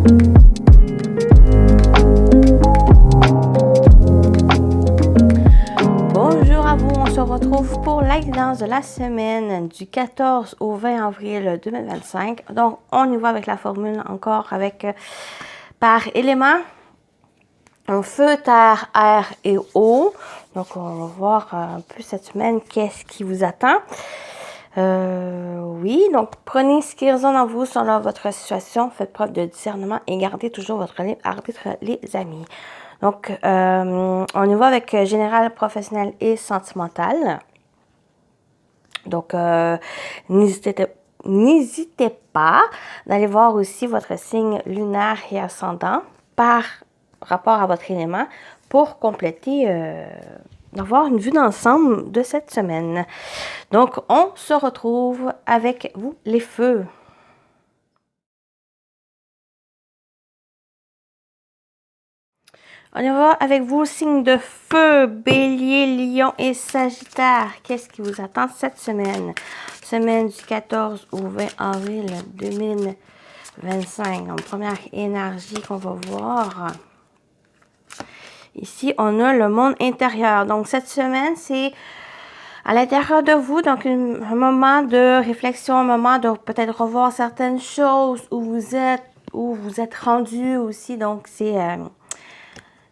Bonjour à vous, on se retrouve pour la guidance de la semaine du 14 au 20 avril 2025. Donc, on y va avec la formule encore avec par élément. Feu, terre, air et eau. Donc, on va voir un peu cette semaine qu'est-ce qui vous attend. Oui, donc prenez ce qui résonne en vous selon votre situation. Faites preuve de discernement et gardez toujours votre libre arbitre, les amis. Donc, on y va avec général, professionnel et sentimental. Donc, n'hésitez pas d'aller voir aussi votre signe lunaire et ascendant par rapport à votre élément pour compléter, d'avoir une vue d'ensemble de cette semaine. Donc, on se retrouve avec vous, les feux. On y va avec vous, signes de feu, bélier, lion et sagittaire. Qu'est-ce qui vous attend cette semaine? Semaine du 14 au 20 avril 2025. Donc, première énergie qu'on va voir. Ici, on a le monde intérieur. Donc, cette semaine, c'est à l'intérieur de vous. Donc, un moment de réflexion, un moment de peut-être revoir certaines choses où vous êtes rendu aussi. Donc, c'est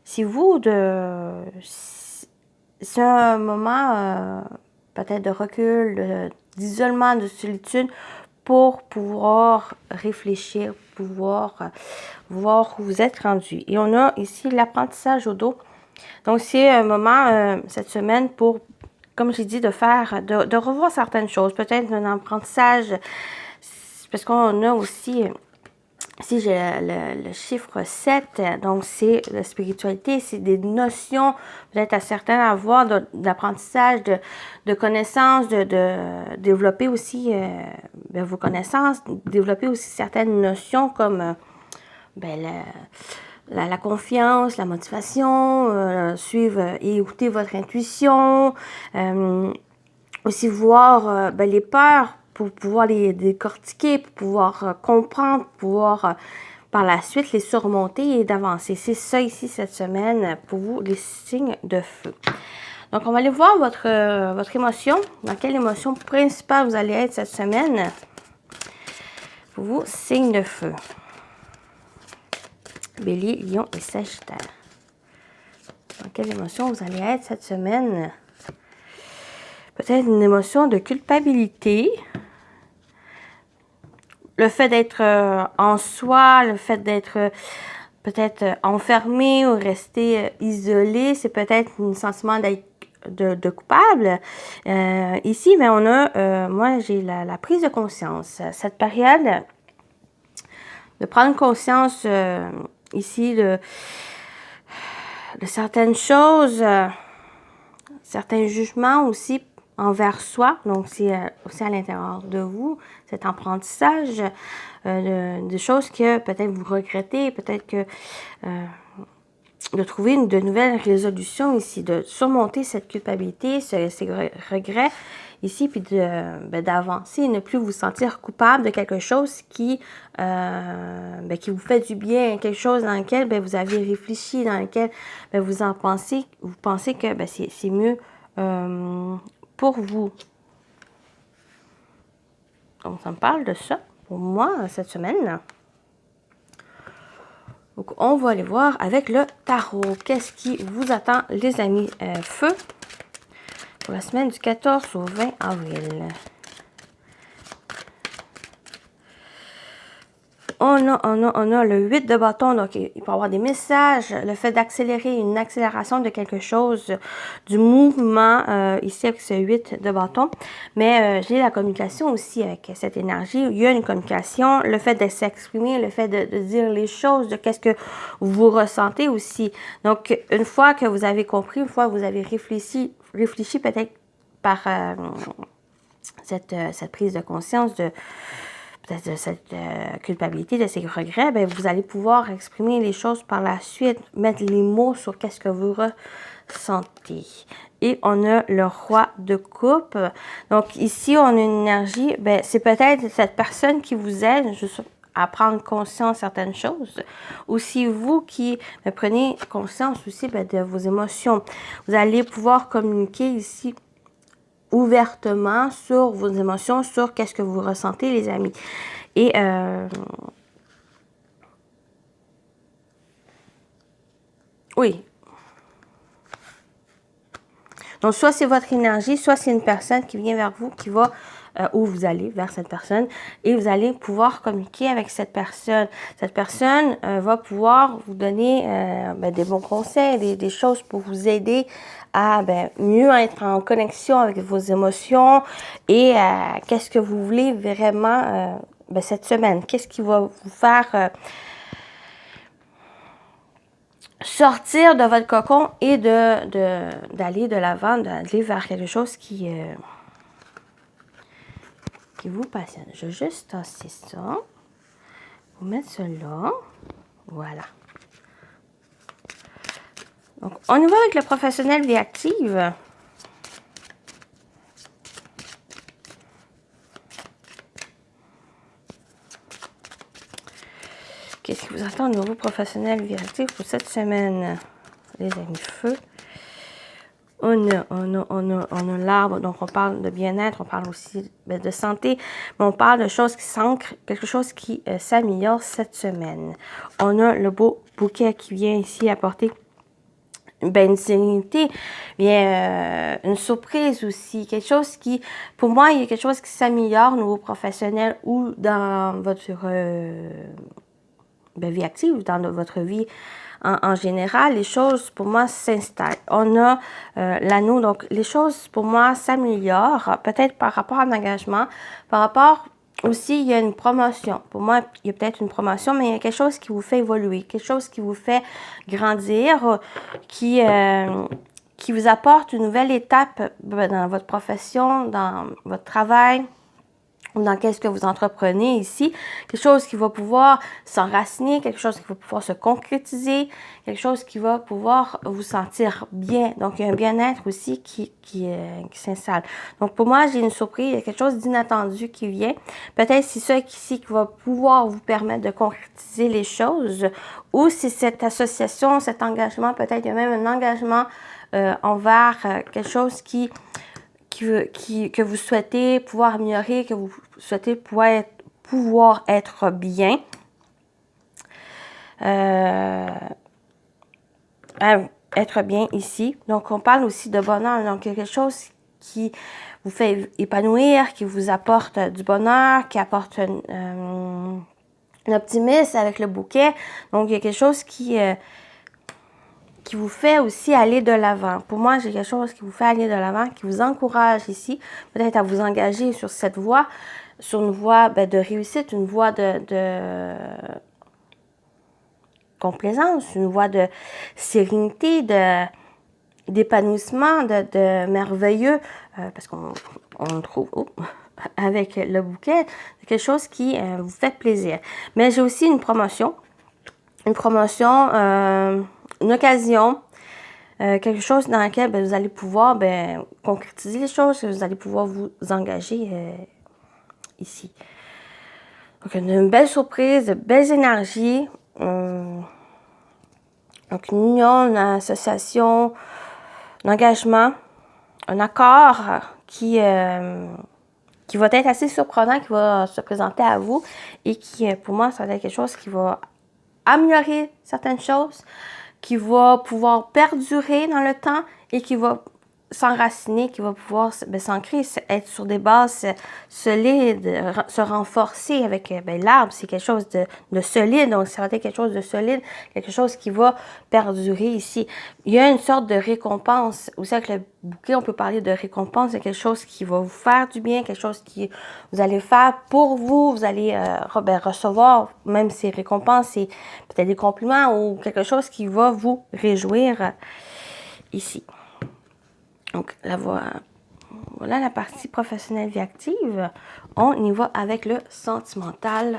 c'est un moment peut-être de recul, d'isolement, de solitude pour pouvoir réfléchir, pouvoir voir où vous êtes rendu. Et on a ici l'apprentissage au dos. Donc, c'est un moment cette semaine pour, comme j'ai dit, de revoir certaines choses. Peut-être un apprentissage, parce qu'on a aussi... Ici, j'ai le chiffre 7, donc c'est la spiritualité, c'est des notions peut-être à certains à avoir d'apprentissage, de connaissances, de développer aussi vos connaissances, développer aussi certaines notions comme la confiance, la motivation, suivre et écouter votre intuition, aussi voir les peurs, pour pouvoir les décortiquer, pour pouvoir comprendre, pour pouvoir par la suite les surmonter et d'avancer. C'est ça ici cette semaine pour vous, les signes de feu. Donc, on va aller voir votre émotion. Dans quelle émotion principale vous allez être cette semaine? Pour vous, signes de feu. Bélier, lion et sagittaire. Dans quelle émotion vous allez être cette semaine? Peut-être une émotion de culpabilité. Le fait d'être en soi, le fait d'être peut-être enfermé ou rester isolé, c'est peut-être un sentiment d'être de coupable. Ici, mais on a, moi j'ai la prise de conscience. Cette période, de prendre conscience ici de certaines choses, certains jugements aussi envers soi, donc c'est aussi à l'intérieur de vous, cet apprentissage de choses que peut-être vous regrettez, peut-être que de trouver de nouvelles résolutions ici, de surmonter cette culpabilité, ces regrets ici, puis d'avancer, ne plus vous sentir coupable de quelque chose qui vous fait du bien, quelque chose dans lequel vous avez réfléchi, dans lequel vous pensez que c'est mieux pour vous. Donc, ça me parle de ça pour moi cette semaine. Donc, on va aller voir avec le tarot. Qu'est-ce qui vous attend, les amis feu, pour la semaine du 14 au 20 avril? On a le 8 de bâton, donc il peut y avoir des messages, le fait d'accélérer, une accélération de quelque chose, du mouvement, ici avec ce 8 de bâton. Mais j'ai la communication aussi avec cette énergie. Il y a une communication, le fait de s'exprimer, le fait de dire les choses, de qu'est-ce que vous ressentez aussi. Donc, une fois que vous avez compris, une fois que vous avez réfléchi peut-être par cette prise de conscience de cette culpabilité, de ces regrets, vous allez pouvoir exprimer les choses par la suite, mettre les mots sur qu'est-ce que vous ressentez. Et on a le roi de coupe. Donc ici, on a une énergie, c'est peut-être cette personne qui vous aide à prendre conscience de certaines choses. Aussi, vous qui prenez conscience aussi de vos émotions. Vous allez pouvoir communiquer ici ouvertement sur vos émotions, sur qu'est-ce que vous ressentez, les amis. Et oui. Donc, soit c'est votre énergie, soit c'est une personne qui vient vers vous, qui va, où vous allez vers cette personne, et vous allez pouvoir communiquer avec cette personne. Cette personne va pouvoir vous donner des bons conseils, des choses pour vous aider à mieux être en connexion avec vos émotions et qu'est-ce que vous voulez vraiment cette semaine. Qu'est-ce qui va vous faire sortir de votre cocon et d'aller de l'avant, d'aller vers quelque chose qui vous passionne. Je vais juste tasser ça. Vous mettre cela. Voilà. Donc, on y va avec le professionnel vie active. Qu'est-ce qui vous attend au niveau professionnel vie active pour cette semaine? Les amis feu. On a l'arbre, donc on parle de bien-être, on parle aussi de santé, mais on parle de choses qui s'ancrent, quelque chose qui s'améliore cette semaine. On a le beau bouquet qui vient ici apporter une sérénité, bien une surprise aussi, quelque chose qui, pour moi, il y a quelque chose qui s'améliore au niveau professionnel ou dans votre vie active, dans votre vie en général, les choses pour moi s'installent. On a l'anneau, donc les choses pour moi s'améliorent, peut-être par rapport à l'engagement, par rapport aussi, il y a une promotion. Pour moi, il y a peut-être une promotion, mais il y a quelque chose qui vous fait évoluer, quelque chose qui vous fait grandir, qui vous apporte une nouvelle étape dans votre profession, dans votre travail, ou dans qu'est-ce que vous entreprenez ici, quelque chose qui va pouvoir s'enraciner, quelque chose qui va pouvoir se concrétiser, quelque chose qui va pouvoir vous sentir bien. Donc, il y a un bien-être aussi qui s'installe. Donc, pour moi, j'ai une surprise, il y a quelque chose d'inattendu qui vient. Peut-être c'est ça ici qui va pouvoir vous permettre de concrétiser les choses, ou c'est cette association, cet engagement, peut-être il y a même un engagement envers quelque chose que vous souhaitez pouvoir améliorer, que vous souhaitez pouvoir être bien. Être bien ici. Donc, on parle aussi de bonheur. Donc, quelque chose qui vous fait épanouir, qui vous apporte du bonheur, qui apporte un optimisme avec le bouquet. Donc, il y a quelque chose qui vous fait aussi aller de l'avant. Pour moi, j'ai quelque chose qui vous fait aller de l'avant, qui vous encourage ici, peut-être à vous engager sur cette voie, sur une voie de réussite, une voie de complaisance, une voie de sérénité, d'épanouissement, de merveilleux, parce qu'on trouve avec le bouquet, quelque chose qui vous fait plaisir. Mais j'ai aussi une promotion, une occasion, quelque chose dans lequel vous allez pouvoir concrétiser les choses, vous allez pouvoir vous engager ici. Donc, une belle surprise, de belles énergies. Donc, une union, une association, un engagement, un accord qui va être assez surprenant, qui va se présenter à vous et qui, pour moi, ça va être quelque chose qui va améliorer certaines choses, qui va pouvoir perdurer dans le temps et qui va s'enraciner, qui va pouvoir s'ancrer, être sur des bases solides, se renforcer avec l'arbre. C'est quelque chose de solide, donc ça va être quelque chose de solide, quelque chose qui va perdurer ici. Il y a une sorte de récompense. Aussi avec le bouquet, on peut parler de récompense, c'est quelque chose qui va vous faire du bien, quelque chose qui vous allez faire pour vous, vous allez recevoir même ces récompenses, c'est peut-être des compliments ou quelque chose qui va vous réjouir ici. Donc, voilà la partie professionnelle vie active. On y va avec le sentimental.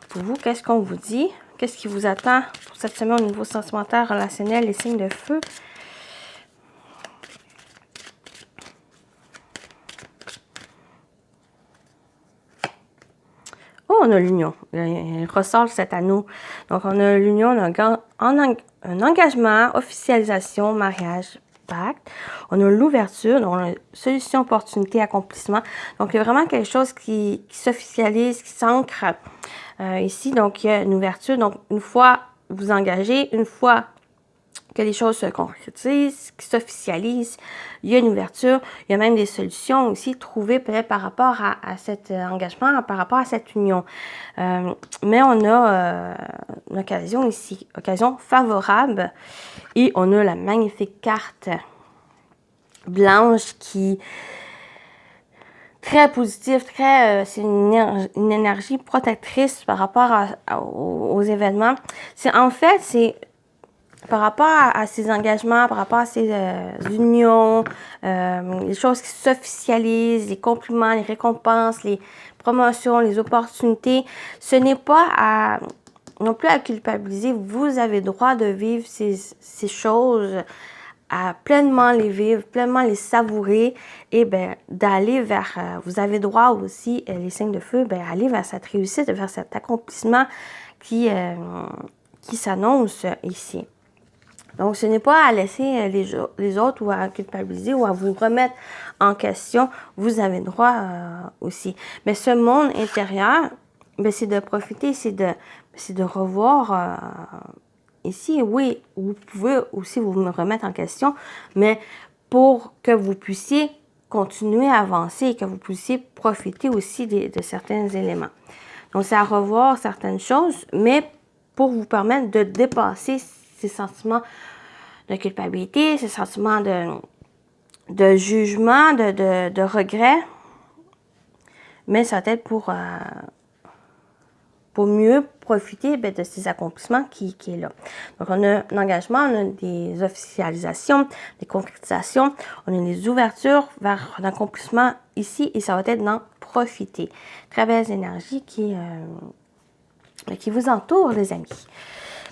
Pour vous, qu'est-ce qu'on vous dit? Qu'est-ce qui vous attend pour cette semaine au niveau sentimental, relationnel, les signes de feu? Oh, on a l'union. Il ressort cet anneau. Donc, on a l'union, un engagement, officialisation, mariage, pacte. On a l'ouverture, donc on a solution, opportunité, accomplissement. Donc, il y a vraiment quelque chose qui s'officialise, qui s'ancre ici. Donc, il y a une ouverture. Donc, une fois vous engagez, une fois que les choses se concrétisent, qui s'officialisent, il y a une ouverture, il y a même des solutions aussi trouvées peut-être par rapport à cet engagement, par rapport à cette union. Mais on a une occasion ici, occasion favorable, et on a la magnifique carte blanche qui très positive, c'est une énergie protectrice par rapport aux événements. En fait, c'est par rapport à ces engagements, par rapport à ces unions, les choses qui s'officialisent, les compliments, les récompenses, les promotions, les opportunités, ce n'est pas non plus à culpabiliser. Vous avez le droit de vivre ces choses, à pleinement les vivre, pleinement les savourer et d'aller vers, vous avez droit aussi, les signes de feu, aller vers cette réussite, vers cet accomplissement qui s'annonce ici. Donc, ce n'est pas à laisser les autres ou à culpabiliser ou à vous remettre en question. Vous avez droit aussi. Mais ce monde intérieur, c'est de profiter, c'est de revoir ici. Oui, vous pouvez aussi vous remettre en question, mais pour que vous puissiez continuer à avancer et que vous puissiez profiter aussi de certains éléments. Donc, c'est à revoir certaines choses, mais pour vous permettre de dépasser ces sentiments de culpabilité, ces sentiments de jugement, de regret. Mais ça va être pour mieux profiter de ces accomplissements qui est là. Donc, on a un engagement, on a des officialisations, des concrétisations, on a des ouvertures vers un accomplissement ici et ça va être d'en profiter. Très belle énergie qui vous entoure, les amis.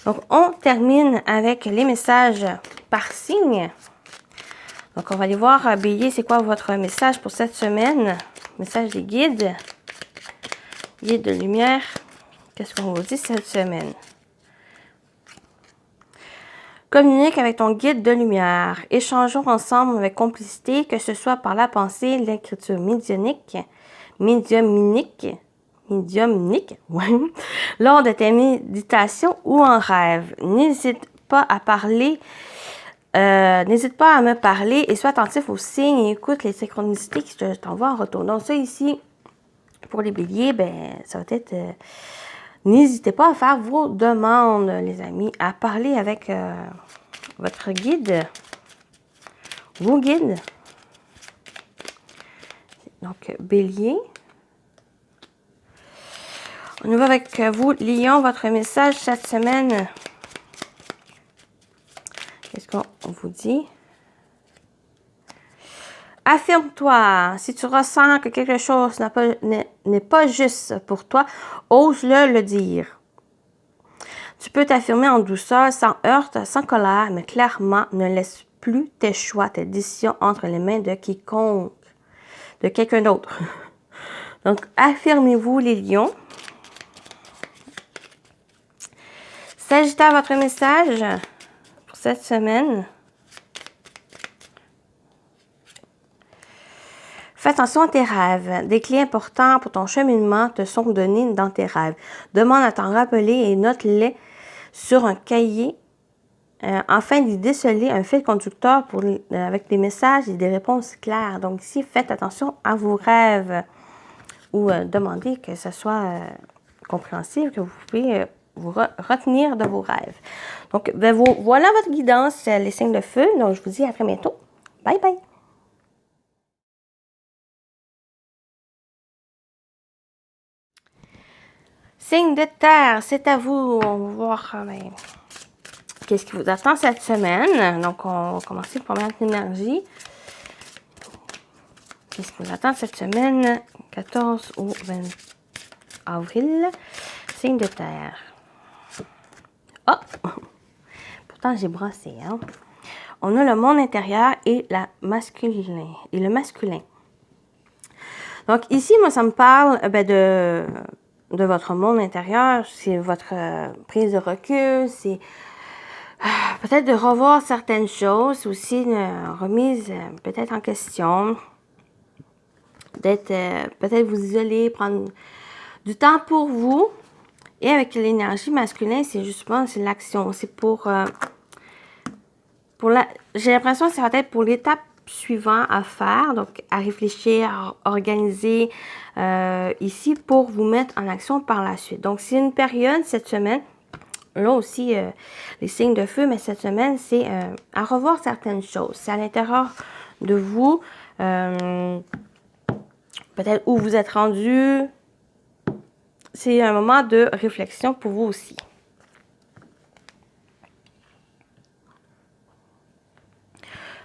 Donc, on termine avec les messages par signe. Donc, on va aller voir, Bélier, c'est quoi votre message pour cette semaine? Message des guides. Guide de lumière. Qu'est-ce qu'on vous dit cette semaine? Communique avec ton guide de lumière. Échangeons ensemble avec complicité, que ce soit par la pensée, l'écriture médiumnique, lors de tes méditations ou en rêve. N'hésite pas à parler, n'hésite pas à me parler et sois attentif aux signes et écoute les synchronicités que je t'envoie en retour. Donc ça ici, pour les béliers, ça va être... n'hésitez pas à faire vos demandes, les amis, à parler avec votre guide, vos guides. Donc, bélier. On va avec vous, Lion, votre message cette semaine. Qu'est-ce qu'on vous dit? Affirme-toi. Si tu ressens que quelque chose n'est pas juste pour toi, ose-le dire. Tu peux t'affirmer en douceur, sans heurte, sans colère, mais clairement, ne laisse plus tes choix, tes décisions entre les mains de quiconque, de quelqu'un d'autre. Donc, affirmez-vous, les lions. Sagittaire, votre message pour cette semaine. Fais attention à tes rêves. Des clés importants pour ton cheminement te sont donnés dans tes rêves. Demande à t'en rappeler et note-les sur un cahier afin d'y déceler un fil conducteur avec des messages et des réponses claires. Donc ici, faites attention à vos rêves ou demandez que ce soit compréhensible, que vous pouvez vous retenir de vos rêves. Donc, voilà votre guidance, les signes de feu. Donc, je vous dis à très bientôt. Bye bye! Signe de terre, c'est à vous. On va voir qu'est-ce qui vous attend cette semaine. Donc, on va commencer par mettre l'énergie. Qu'est-ce qui vous attend cette semaine? 14 au 20 avril. Signe de terre. Oh! Pourtant, j'ai brossé, hein? On a le monde intérieur et le masculin. Donc, ici, moi, ça me parle de votre monde intérieur, c'est votre prise de recul, c'est peut-être de revoir certaines choses, aussi une remise peut-être en question, d'être peut-être vous isoler, prendre du temps pour vous. Et avec l'énergie masculine, c'est justement c'est l'action, c'est pour la, j'ai l'impression que c'est peut-être pour l'étape suivante à faire, donc à réfléchir, à organiser ici pour vous mettre en action par la suite. Donc c'est une période cette semaine. Là aussi, les signes de feu, mais cette semaine, c'est à revoir certaines choses. C'est à l'intérieur de vous, peut-être où vous êtes rendu. C'est un moment de réflexion pour vous aussi.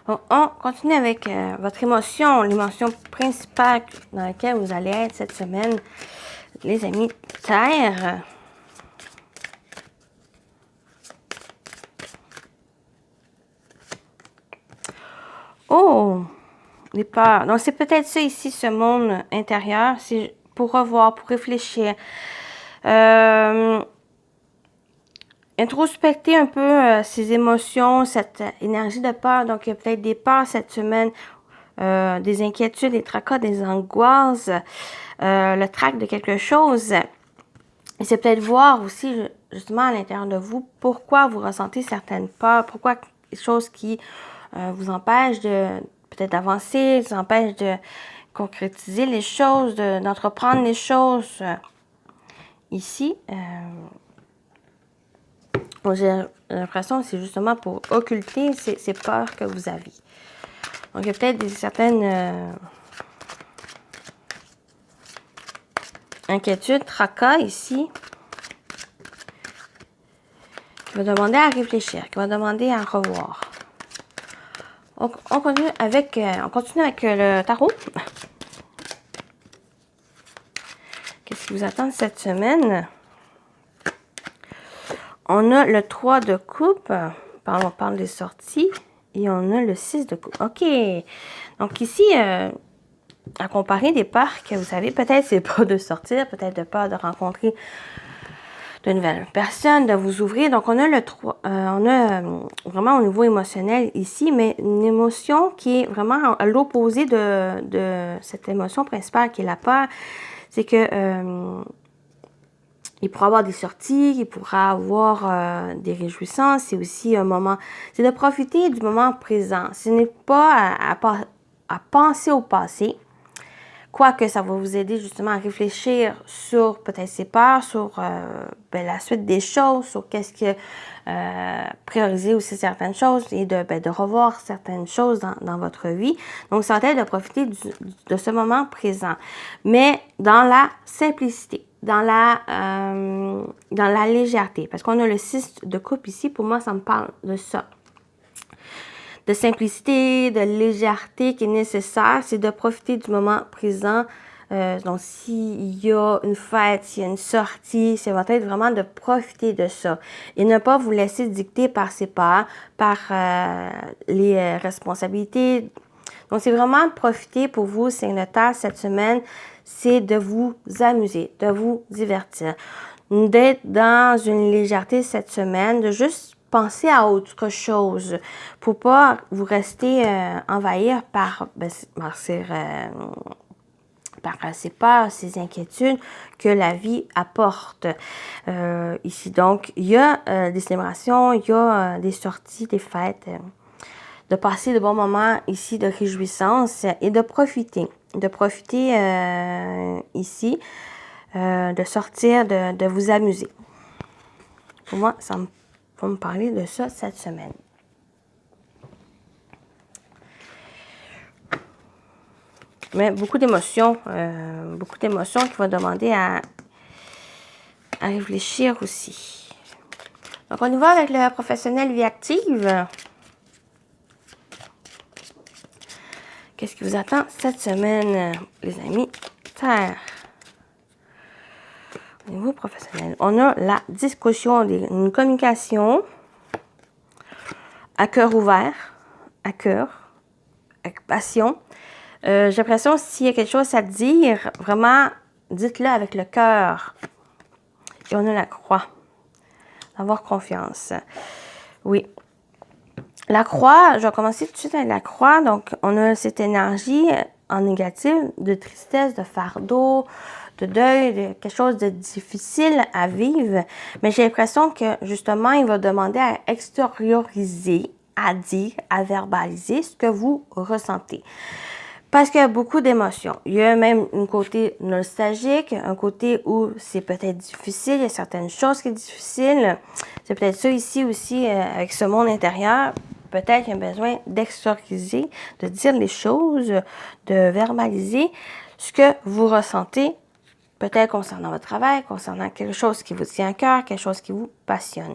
Donc, on continue avec votre émotion, l'émotion principale dans laquelle vous allez être cette semaine, les amis Terre. Oh, les peurs. Donc, c'est peut-être ça ici, ce monde intérieur. C'est pour revoir, pour réfléchir. Introspecter un peu ses émotions, cette énergie de peur. Donc, il y a peut-être des peurs cette semaine, des inquiétudes, des tracas, des angoisses, le trac de quelque chose. Et c'est peut-être voir aussi, justement, à l'intérieur de vous, pourquoi vous ressentez certaines peurs, pourquoi des choses qui vous empêchent de peut-être d'avancer, vous empêchent de concrétiser les choses, d'entreprendre les choses. Ici, j'ai l'impression que c'est justement pour occulter ces peurs que vous avez. Donc, il y a peut-être certaines inquiétudes, tracas ici, qui va demander à réfléchir, qui va demander à revoir. On continue avec le tarot. Qu'est-ce qui vous attend cette semaine? On a le 3 de coupe. On parle des sorties. Et on a le 6 de coupe. OK. Donc ici, à comparer des peurs que vous avez, peut-être c'est pas de sortir, peut-être de peur de rencontrer de nouvelles personnes, de vous ouvrir. Donc on a le 3, on a vraiment au niveau émotionnel ici, mais une émotion qui est vraiment à l'opposé de cette émotion principale qui est la peur. C'est que il pourra avoir des sorties, il pourra avoir des réjouissances. C'est aussi un moment, c'est de profiter du moment présent. Ce n'est pas à penser au passé, quoique ça va vous aider justement à réfléchir sur peut-être ses peurs, sur la suite des choses, sur qu'est-ce que prioriser aussi certaines choses et de revoir certaines choses dans votre vie. Donc, ça va être de profiter de ce moment présent, mais dans la simplicité. Dans la légèreté. Parce qu'on a le 6 de coupe ici. Pour moi, ça me parle de ça. De simplicité, de légèreté qui est nécessaire. C'est de profiter du moment présent. Donc, s'il y a une fête, s'il y a une sortie, ça va être vraiment de profiter de ça. Et ne pas vous laisser dicter par ses peurs, par les responsabilités. Donc, c'est vraiment profiter pour vous, signe de terre, cette semaine. C'est de vous amuser, de vous divertir, d'être dans une légèreté cette semaine, de juste penser à autre chose pour pas vous rester envahir par ces peurs, ces inquiétudes que la vie apporte ici. Donc, il y a des célébrations, il y a des sorties, des fêtes, de passer de bons moments ici de réjouissance et de profiter. De profiter ici, de sortir, de vous amuser. Pour moi, ça va me parler de ça cette semaine. Mais beaucoup d'émotions qui vont demander à réfléchir aussi. Donc, on y va avec le professionnel vie active. Qu'est-ce qui vous attend cette semaine, les amis Terre? Au niveau professionnel, on a la discussion, une communication à cœur ouvert, à cœur, avec passion. J'ai l'impression s'il y a quelque chose à dire, vraiment, dites-le avec le cœur. Et on a la croix. Avoir confiance. Oui. La croix, je vais commencer tout de suite avec la croix. Donc, on a cette énergie en négatif de tristesse, de fardeau, de deuil, de quelque chose de difficile à vivre. Mais j'ai l'impression que, justement, il va demander à extérioriser, à dire, à verbaliser ce que vous ressentez. Parce qu'il y a beaucoup d'émotions. Il y a même un côté nostalgique, un côté où c'est peut-être difficile, il y a certaines choses qui sont difficiles. C'est peut-être ça ici aussi, avec ce monde intérieur. Peut-être qu'il y a besoin d'extérioriser, de dire les choses, de verbaliser ce que vous ressentez, peut-être concernant votre travail, concernant quelque chose qui vous tient à cœur, quelque chose qui vous passionne.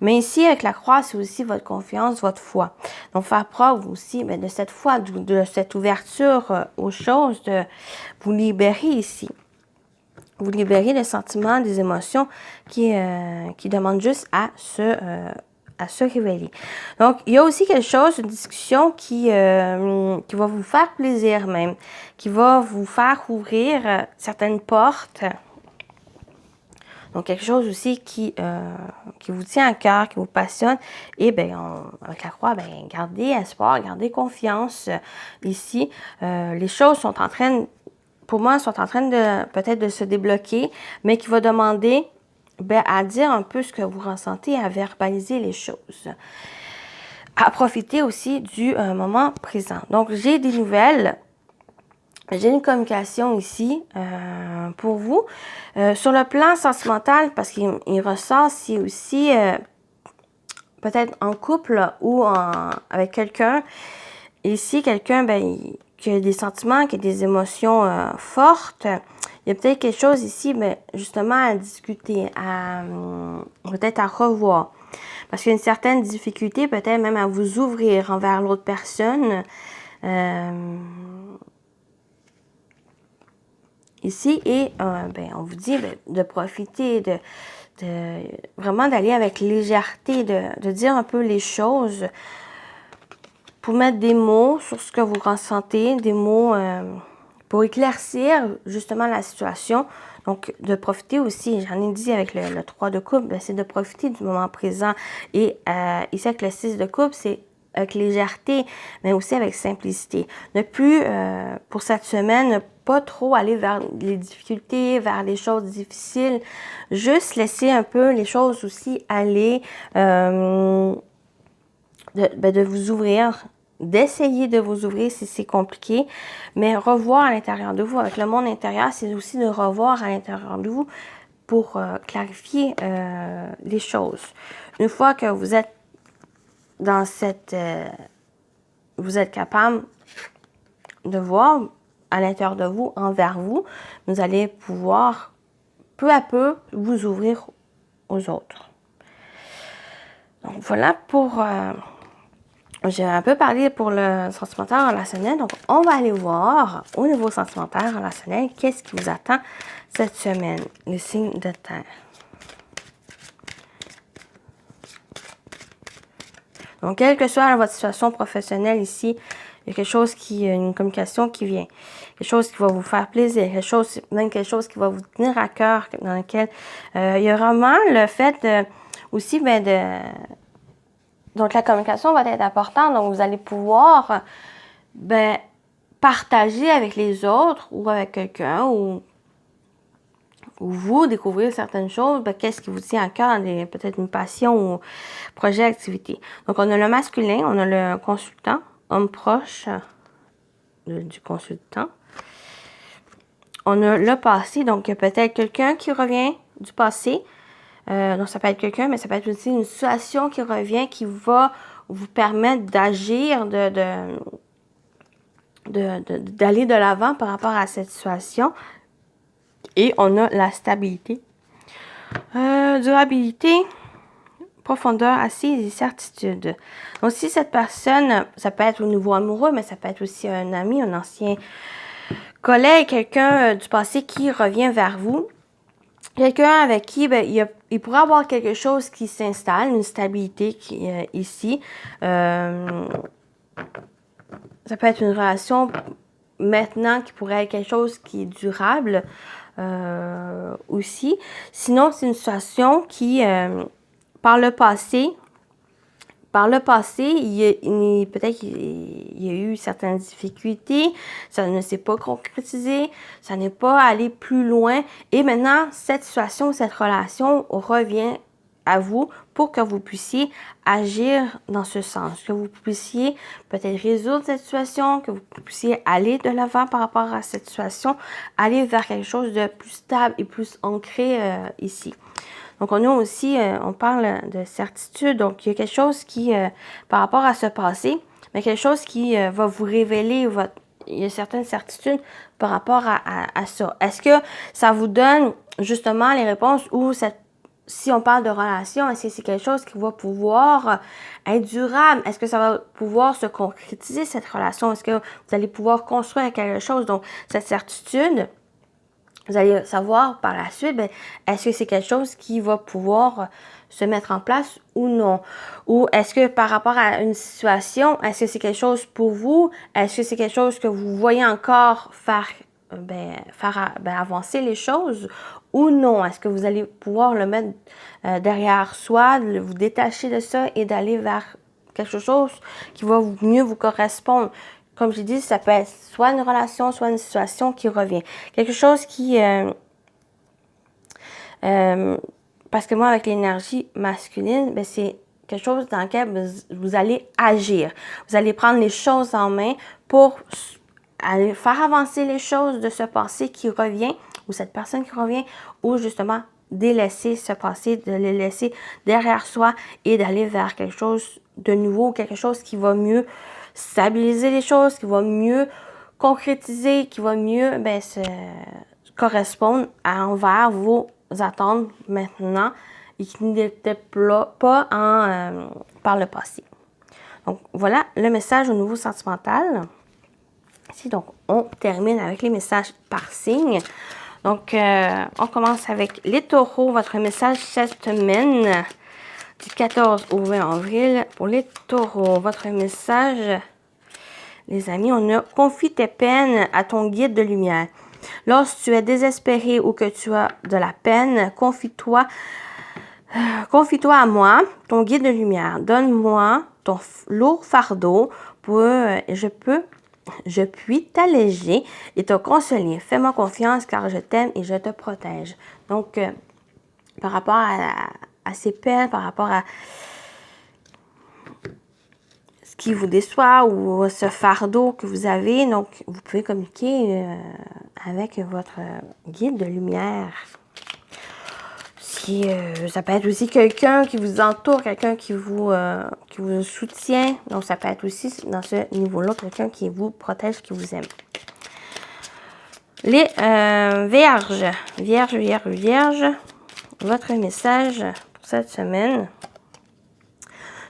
Mais ici, avec la croix, c'est aussi votre confiance, votre foi. Donc, faire preuve aussi de cette foi, de cette ouverture aux choses, de vous libérer ici. Vous libérer des sentiments, des émotions qui demandent juste à se révéler. Donc, il y a aussi quelque chose, une discussion qui va vous faire plaisir même, qui va vous faire ouvrir certaines portes. Donc, quelque chose aussi qui vous tient à cœur, qui vous passionne. Et bien, avec la croix, bien, gardez espoir, gardez confiance. Ici, les choses sont en train, pour moi, sont en train de peut-être de se débloquer, mais qui va demander à dire un peu ce que vous ressentez, à verbaliser les choses. À profiter aussi du moment présent. Donc, j'ai des nouvelles. J'ai une communication ici pour vous. Sur le plan sentimental, parce qu'il ressort, c'est aussi peut-être en couple ou avec quelqu'un. Ici, quelqu'un qui a des sentiments, qui a des émotions fortes. Il y a peut-être quelque chose ici, mais justement à discuter, peut-être à revoir. Parce qu'il y a une certaine difficulté, peut-être même à vous ouvrir envers l'autre personne. Ici, et on vous dit de profiter, de vraiment d'aller avec légèreté, de dire un peu les choses, pour mettre des mots sur ce que vous ressentez, des mots pour éclaircir justement la situation. Donc, de profiter aussi, j'en ai dit avec le 3 de coupe, c'est de profiter du moment présent. Et ici, avec le 6 de coupe, c'est avec légèreté, mais aussi avec simplicité. Ne plus, pour cette semaine, ne pas trop aller vers les difficultés, vers les choses difficiles. Juste laisser un peu les choses aussi aller, de vous ouvrir, d'essayer de vous ouvrir si c'est compliqué, mais revoir à l'intérieur de vous. Avec le monde intérieur, c'est aussi de revoir à l'intérieur de vous pour clarifier les choses. Une fois que vous êtes dans cette... vous êtes capable de voir à l'intérieur de vous, envers vous, vous allez pouvoir peu à peu vous ouvrir aux autres. Donc voilà pour... j'ai un peu parlé pour le sentimental relationnel, donc on va aller voir au niveau sentimental relationnel, qu'est-ce qui vous attend cette semaine, les signes de terre. Donc, quelle que soit votre situation professionnelle ici, il y a quelque chose une communication qui vient, quelque chose qui va vous faire plaisir, même quelque chose qui va vous tenir à cœur, dans lequel il y a vraiment le fait aussi, donc la communication va être importante, donc vous allez pouvoir, partager avec les autres ou avec quelqu'un ou vous découvrir certaines choses, qu'est-ce qui vous tient à cœur, peut-être une passion ou projet, activité. Donc, on a le masculin, on a le consultant, homme proche du consultant. On a le passé, donc il y a peut-être quelqu'un qui revient du passé. Donc, ça peut être quelqu'un, mais ça peut être aussi une situation qui revient, qui va vous permettre d'agir, d'aller de l'avant par rapport à cette situation. Et on a la stabilité, durabilité, profondeur, assise et certitude. Donc, si cette personne, ça peut être au niveau amoureux, mais ça peut être aussi un ami, un ancien collègue, quelqu'un du passé qui revient vers vous. Quelqu'un avec qui il pourrait avoir quelque chose qui s'installe, une stabilité qui ici. Ça peut être une relation maintenant qui pourrait être quelque chose qui est durable. aussi. Sinon, c'est une situation qui, par le passé, peut-être qu'il y a eu certaines difficultés, ça ne s'est pas concrétisé, ça n'est pas allé plus loin. Et maintenant, cette situation, cette relation revient à vous pour que vous puissiez agir dans ce sens, que vous puissiez peut-être résoudre cette situation, que vous puissiez aller de l'avant par rapport à cette situation, aller vers quelque chose de plus stable et plus ancré ici. Donc, on a aussi, on parle de certitude. Donc, il y a quelque chose qui, par rapport à ce passé, mais quelque chose qui va vous révéler il y a certaines certitudes par rapport à ça. Est-ce que ça vous donne justement les réponses ou si on parle de relation, est-ce que c'est quelque chose qui va pouvoir être durable? Est-ce que ça va pouvoir se concrétiser, cette relation? Est-ce que vous allez pouvoir construire quelque chose? Donc, cette certitude, vous allez savoir par la suite, est-ce que c'est quelque chose qui va pouvoir se mettre en place ou non? Ou est-ce que par rapport à une situation, est-ce que c'est quelque chose pour vous? Est-ce que c'est quelque chose que vous voyez encore faire avancer les choses ou non? Est-ce que vous allez pouvoir le mettre derrière soi, vous détacher de ça et d'aller vers quelque chose qui va mieux vous correspondre? Comme je dis, ça peut être soit une relation, soit une situation qui revient. Quelque chose qui... parce que moi, avec l'énergie masculine, c'est quelque chose dans lequel vous allez agir. Vous allez prendre les choses en main pour aller faire avancer les choses de ce passé qui revient, ou cette personne qui revient, ou justement délaisser ce passé, de le laisser derrière soi et d'aller vers quelque chose de nouveau, quelque chose qui va mieux stabiliser les choses, qui va mieux concrétiser, qui va mieux se correspondre envers vos attentes maintenant et qui n'étaient pas par le passé. Donc, voilà le message au niveau sentimental. Ici, donc, on termine avec les messages par signe. Donc, on commence avec les taureaux. Votre message cette semaine du 14 au 20 avril pour les taureaux. Votre message, les amis, on a « Confie tes peines à ton guide de lumière. Lorsque tu es désespéré ou que tu as de la peine, confie-toi à moi, ton guide de lumière. Donne-moi ton lourd fardeau pour je puis t'alléger et te consoler. Fais-moi confiance car je t'aime et je te protège. » Donc, par rapport à ces peines, par rapport à ce qui vous déçoit ou ce fardeau que vous avez, donc vous pouvez communiquer avec votre guide de lumière. Ça peut être aussi quelqu'un qui vous entoure, quelqu'un qui vous soutient. Donc, ça peut être aussi dans ce niveau-là, quelqu'un qui vous protège, qui vous aime. Les vierges, votre message pour cette semaine.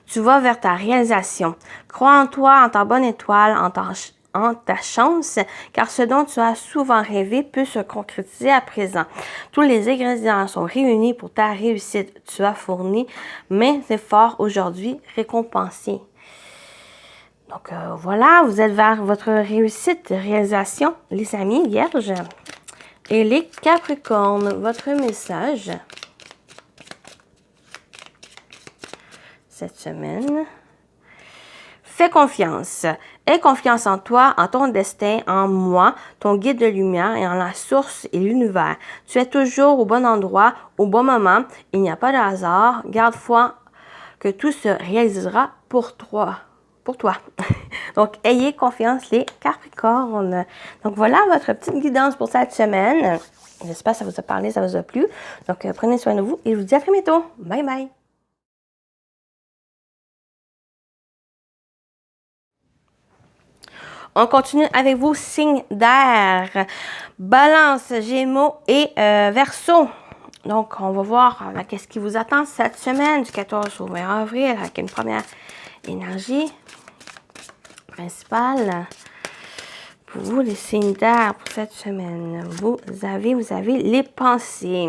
Tu vas vers ta réalisation. Crois en toi, en ta bonne étoile, en ta chance, car ce dont tu as souvent rêvé peut se concrétiser à présent. Tous les ingrédients sont réunis pour ta réussite. Tu as fourni mes efforts aujourd'hui récompensés. Donc voilà, vous êtes vers votre réalisation, les amis vierges. Et les capricornes, votre message cette semaine. Fais confiance. Aie confiance en toi, en ton destin, en moi, ton guide de lumière et en la source et l'univers. Tu es toujours au bon endroit, au bon moment. Il n'y a pas de hasard. Garde foi que tout se réalisera pour toi. Donc, ayez confiance, les Capricornes. Donc, voilà votre petite guidance pour cette semaine. J'espère que ça vous a parlé, ça vous a plu. Donc, prenez soin de vous et je vous dis à très bientôt. Bye bye. On continue avec vos signes d'air. Balance, Gémeaux et Verseau. Donc, on va voir qu'est-ce qui vous attend cette semaine du 14 au 20 avril avec une première énergie principale. Pour vous, les signes d'air pour cette semaine, vous avez les pensées.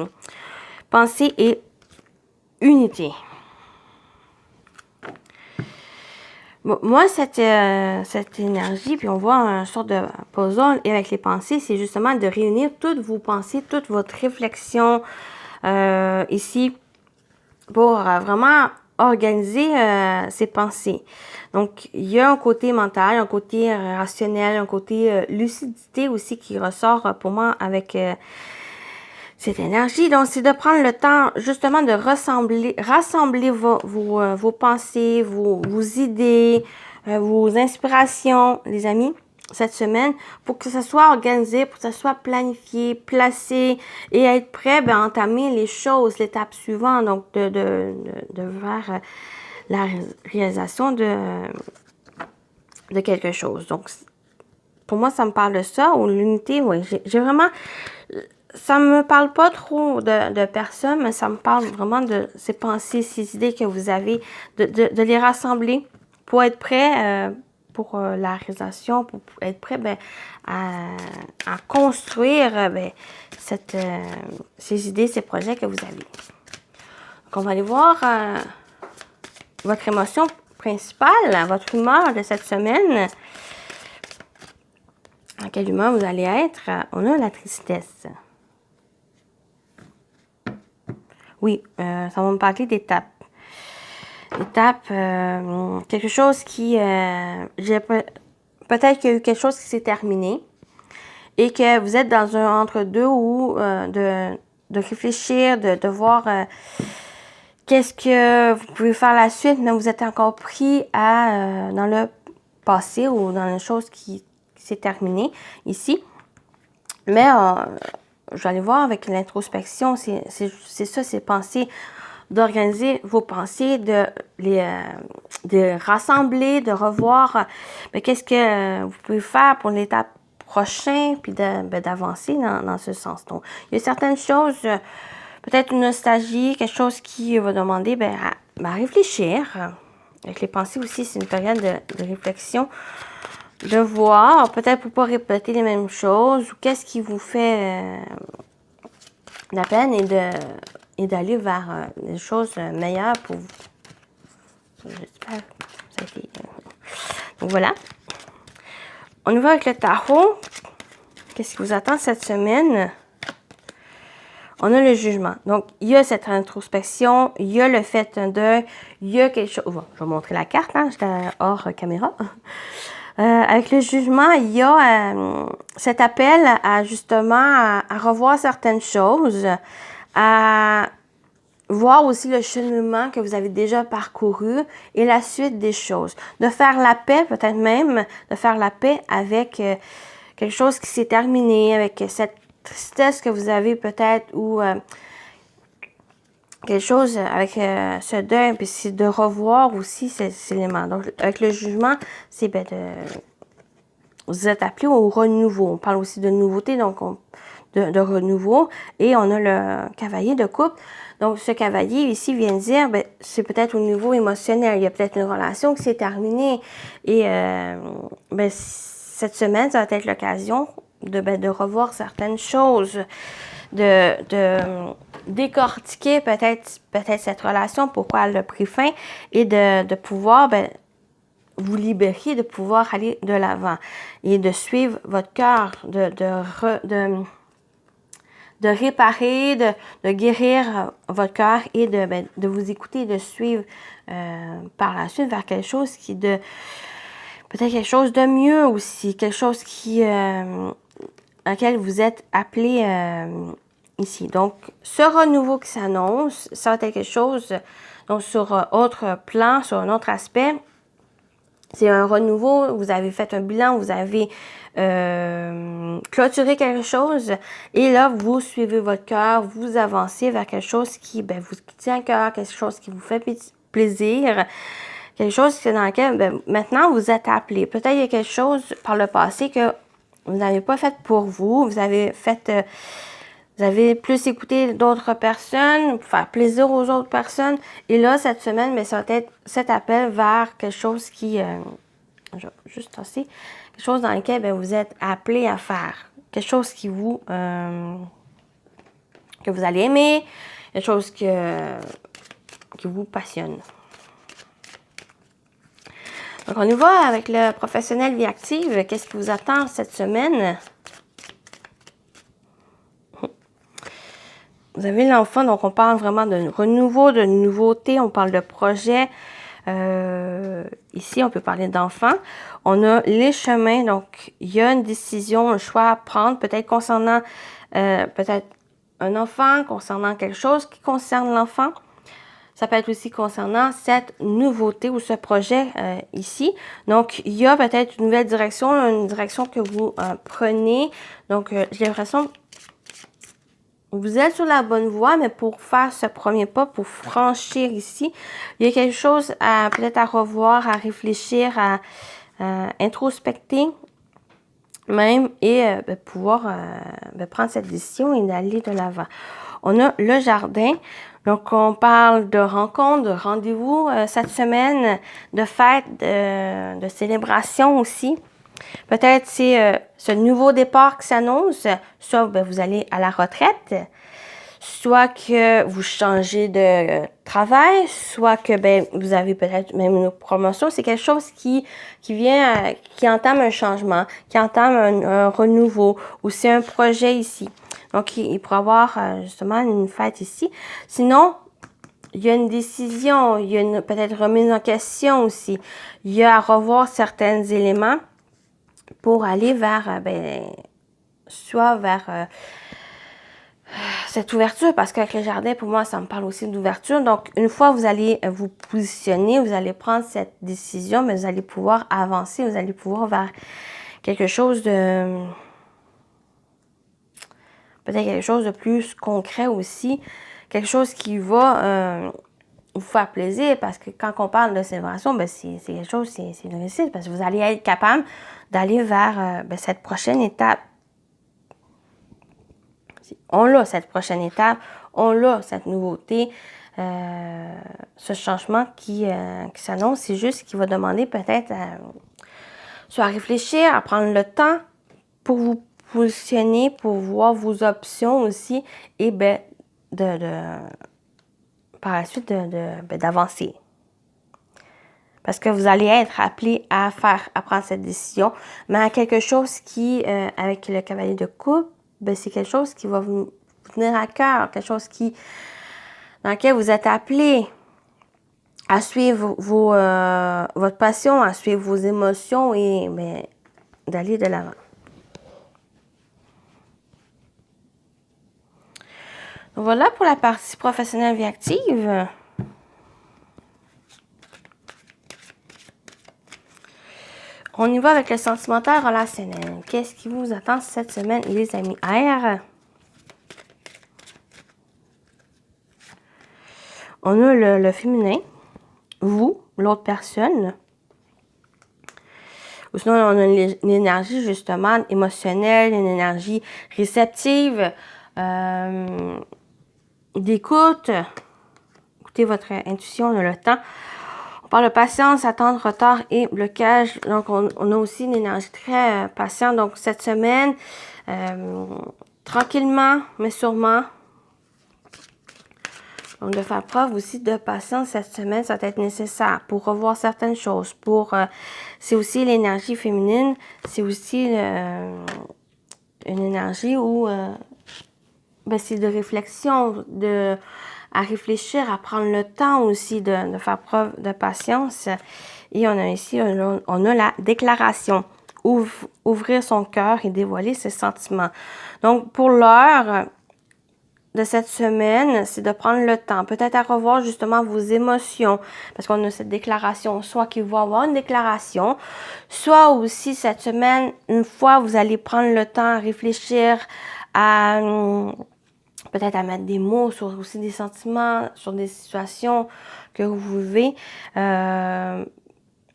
Pensée et unité. Moi, cette énergie, puis on voit un sorte de puzzle, et avec les pensées, c'est justement de réunir toutes vos pensées, toute votre réflexion ici, pour vraiment organiser ses pensées. Donc, il y a un côté mental, un côté rationnel, un côté lucidité aussi qui ressort pour moi avec cette énergie. Donc, c'est de prendre le temps justement de rassembler vos pensées, vos idées, vos inspirations, les amis, cette semaine, pour que ça soit organisé, pour que ça soit planifié, placé et être prêt à entamer les choses, l'étape suivante, donc de vers la réalisation de quelque chose. Donc, pour moi, ça me parle de ça, ou l'unité, oui, j'ai vraiment... Ça me parle pas trop de personnes, mais ça me parle vraiment de ces pensées, ces idées que vous avez, de les rassembler pour être prêt pour la réalisation, pour être prêt à construire ces idées, ces projets que vous avez. Donc, on va aller voir votre émotion principale, votre humeur de cette semaine. Dans quelle humeur vous allez être? On a la tristesse. Oui, ça va me parler d'étapes. Étape, quelque chose qui... peut-être qu'il y a eu quelque chose qui s'est terminé et que vous êtes dans un entre-deux ou de réfléchir, de voir qu'est-ce que vous pouvez faire la suite, mais vous êtes encore pris dans le passé ou dans une chose qui s'est terminée ici. Mais je vais aller voir avec l'introspection, c'est ça, c'est penser, d'organiser vos pensées, de rassembler, de revoir qu'est-ce que vous pouvez faire pour l'étape prochaine, puis d'avancer dans ce sens. Donc, il y a certaines choses, peut-être une nostalgie, quelque chose qui va demander à réfléchir. Avec les pensées aussi, c'est une période de réflexion, de voir, peut-être pour ne pas répéter les mêmes choses, ou qu'est-ce qui vous fait la peine et d'aller vers des choses meilleures pour vous. J'espère que ça a été... Donc voilà. On y va avec le tarot. Qu'est-ce qui vous attend cette semaine? On a le jugement. Donc, il y a cette introspection, il y a le fait d'un deuil, il y a quelque chose... Bon, je vais vous montrer la carte, hein, j'étais hors caméra. Avec le jugement, il y a cet appel à justement à revoir certaines choses, à voir aussi le cheminement que vous avez déjà parcouru et la suite des choses. De faire la paix, peut-être même, de faire la paix avec quelque chose qui s'est terminé, avec cette tristesse que vous avez peut-être ou quelque chose avec ce deuil, puis c'est de revoir aussi ces éléments. Donc, avec le jugement, c'est vous êtes appelé au renouveau. On parle aussi de nouveauté, donc de renouveau. Et on a le cavalier de coupe. Donc, ce cavalier ici vient dire, c'est peut-être au niveau émotionnel. Il y a peut-être une relation qui s'est terminée. Et cette semaine, ça va être l'occasion de revoir certaines choses, de décortiquer peut-être cette relation, pourquoi elle a pris fin, et de pouvoir vous libérer, de pouvoir aller de l'avant et de suivre votre cœur, de réparer, de guérir votre cœur et de vous écouter, de suivre par la suite vers quelque chose qui peut-être quelque chose de mieux aussi, quelque chose à laquelle vous êtes appelé ici. Donc, ce renouveau qui s'annonce, ça va être quelque chose donc sur autre plan, sur un autre aspect. C'est un renouveau, vous avez fait un bilan, vous avez clôturé quelque chose et là, vous suivez votre cœur, vous avancez vers quelque chose qui vous tient à cœur, quelque chose qui vous fait plaisir, quelque chose dans lequel maintenant vous êtes appelé. Peut-être il y a quelque chose par le passé que vous n'avez pas fait pour vous, vous avez fait... vous avez plus écouté d'autres personnes, pour faire plaisir aux autres personnes. Et là, cette semaine, ça va être cet appel vers quelque chose qui... je vais juste tasser. Quelque chose dans lequel vous êtes appelé à faire. Quelque chose qui vous... que vous allez aimer. Quelque chose qui vous passionne. Donc, on y va avec le professionnel vie active. Qu'est-ce qui vous attend cette semaine? Vous avez l'enfant, donc on parle vraiment de renouveau, de nouveauté, on parle de projet. Ici, on peut parler d'enfants. On a les chemins, donc il y a une décision, un choix à prendre, peut-être concernant peut-être un enfant, concernant quelque chose qui concerne l'enfant. Ça peut être aussi concernant cette nouveauté ou ce projet ici. Donc, il y a peut-être une nouvelle direction, une direction que vous prenez. Donc, j'ai l'impression vous êtes sur la bonne voie, mais pour faire ce premier pas, pour franchir ici, il y a quelque chose à peut-être à revoir, à réfléchir, à introspecter même et pouvoir prendre cette décision et d'aller de l'avant. On a le jardin. Donc, on parle de rencontres, de rendez-vous cette semaine, de fêtes, de célébrations aussi. Peut-être c'est ce nouveau départ qui s'annonce, soit vous allez à la retraite, soit que vous changez de travail, soit que vous avez peut-être même une promotion. C'est quelque chose qui vient, qui entame un changement, qui entame un renouveau, ou c'est un projet ici. Donc, il pourrait y avoir justement une fête ici. Sinon, il y a une décision, il y a peut-être remise en question aussi. Il y a à revoir certains éléments pour aller vers, soit vers cette ouverture, parce qu'avec le jardin, pour moi, ça me parle aussi d'ouverture. Donc, une fois vous allez vous positionner, vous allez prendre cette décision, mais vous allez pouvoir avancer, vous allez pouvoir vers quelque chose de... peut-être quelque chose de plus concret aussi, quelque chose qui va vous faire plaisir, parce que quand on parle de célébration, c'est quelque chose, c'est une réussite, parce que vous allez être capable d'aller vers cette prochaine étape. On l'a, cette prochaine étape, on l'a, cette nouveauté, ce changement qui s'annonce. C'est juste qu'il va demander peut-être soit à réfléchir, à prendre le temps pour vous positionner, pour voir vos options aussi, et par la suite d'avancer. Parce que vous allez être appelé à prendre cette décision, mais à quelque chose qui, avec le cavalier de coupe, c'est quelque chose qui va vous tenir à cœur, quelque chose dans lequel vous êtes appelé à suivre votre passion, à suivre vos émotions et d'aller de l'avant. Voilà pour la partie professionnelle vie active. On y va avec le sentimental relationnel. Qu'est-ce qui vous attend cette semaine, les amis air? On a le féminin, vous, l'autre personne. Ou sinon, on a une énergie justement émotionnelle, une énergie réceptive, d'écoute. Écoutez votre intuition, on a le temps. On parle de patience, attente, retard et blocage. Donc, on a aussi une énergie très patiente. Donc, cette semaine, tranquillement, mais sûrement. Donc, de faire preuve aussi de patience cette semaine, ça va être nécessaire pour revoir certaines choses. C'est aussi l'énergie féminine. C'est aussi une énergie où c'est de réflexion, à réfléchir, à prendre le temps aussi de faire preuve de patience. Et on a ici, on a la déclaration. Ouvrir son cœur et dévoiler ses sentiments. Donc, pour l'heure de cette semaine, c'est de prendre le temps, peut-être à revoir justement vos émotions, parce qu'on a cette déclaration, soit qu'il va y avoir une déclaration, soit aussi cette semaine, une fois vous allez prendre le temps à réfléchir, à peut-être à mettre des mots sur aussi des sentiments, sur des situations que vous vivez, il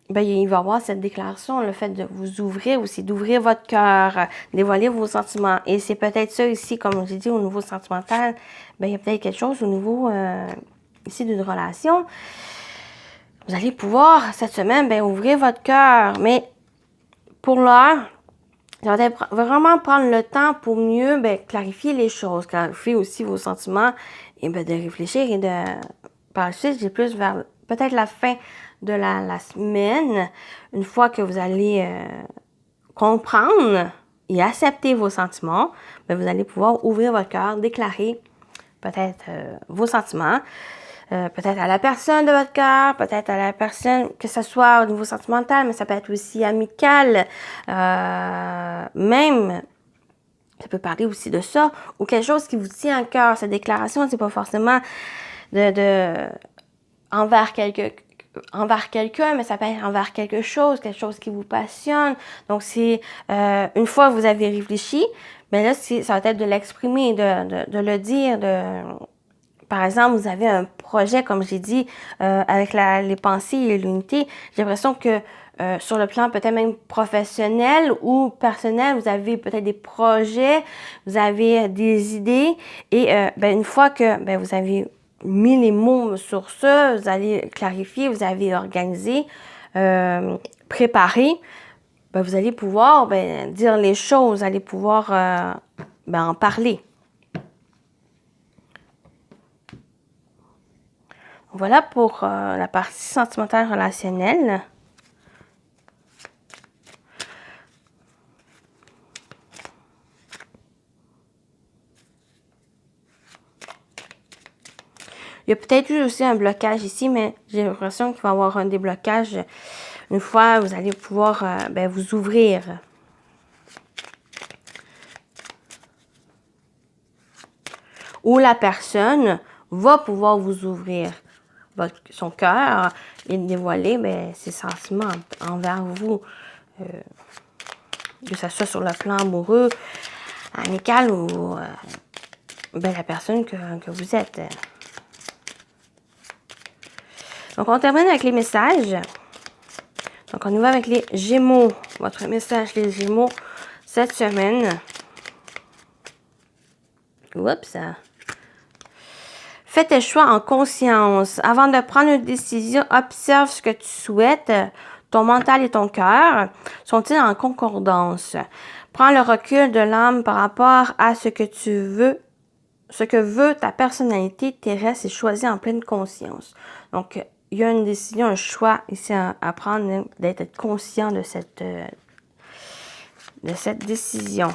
va y avoir cette déclaration, le fait de vous ouvrir aussi, d'ouvrir votre cœur, dévoiler vos sentiments. Et c'est peut-être ça ici, comme j'ai dit, au niveau sentimental, il y a peut-être quelque chose au niveau ici d'une relation. Vous allez pouvoir, cette semaine, ouvrir votre cœur. Mais pour l'heure, ça va être vraiment prendre le temps pour mieux clarifier les choses, clarifier aussi vos sentiments et de réfléchir et par la suite, j'ai plus vers peut-être la fin de la semaine, une fois que vous allez comprendre et accepter vos sentiments, bien, vous allez pouvoir ouvrir votre cœur, déclarer peut-être vos sentiments, peut-être à la personne de votre cœur, peut-être à la personne, que ce soit au niveau sentimental, mais ça peut être aussi amical, même, ça peut parler aussi de ça, ou quelque chose qui vous tient à cœur. Cette déclaration, c'est pas forcément envers quelqu'un, mais ça peut être envers quelque chose qui vous passionne. Donc, c'est une fois que vous avez réfléchi, bien là, ça va être de l'exprimer, de le dire, par exemple, vous avez un projet, comme j'ai dit, avec les pensées et l'unité. J'ai l'impression que sur le plan peut-être même professionnel ou personnel, vous avez peut-être des projets, vous avez des idées. Et ben, une fois que vous avez mis les mots sur ça, vous allez clarifier, vous avez organisé, préparé, ben, vous allez pouvoir dire les choses, vous allez pouvoir en parler. Voilà pour la partie sentimentale relationnelle. Il y a peut-être eu aussi un blocage ici, mais j'ai l'impression qu'il va y avoir un déblocage une fois vous allez pouvoir vous ouvrir. Ou la personne va pouvoir vous ouvrir son cœur et dévoiler ses sentiments envers vous. Que ce soit sur le plan amoureux, amical ou la personne que vous êtes. Donc, on termine avec les messages. Donc, on y va avec les Gémeaux. Votre message, les Gémeaux, cette semaine. Oups! Fais tes choix en conscience. Avant de prendre une décision, observe ce que tu souhaites. Ton mental et ton cœur sont-ils en concordance? Prends le recul de l'âme par rapport à ce que tu veux, ce que veut ta personnalité terrestre et choisis en pleine conscience. Donc, il y a une décision, un choix ici à prendre, d'être conscient de cette décision.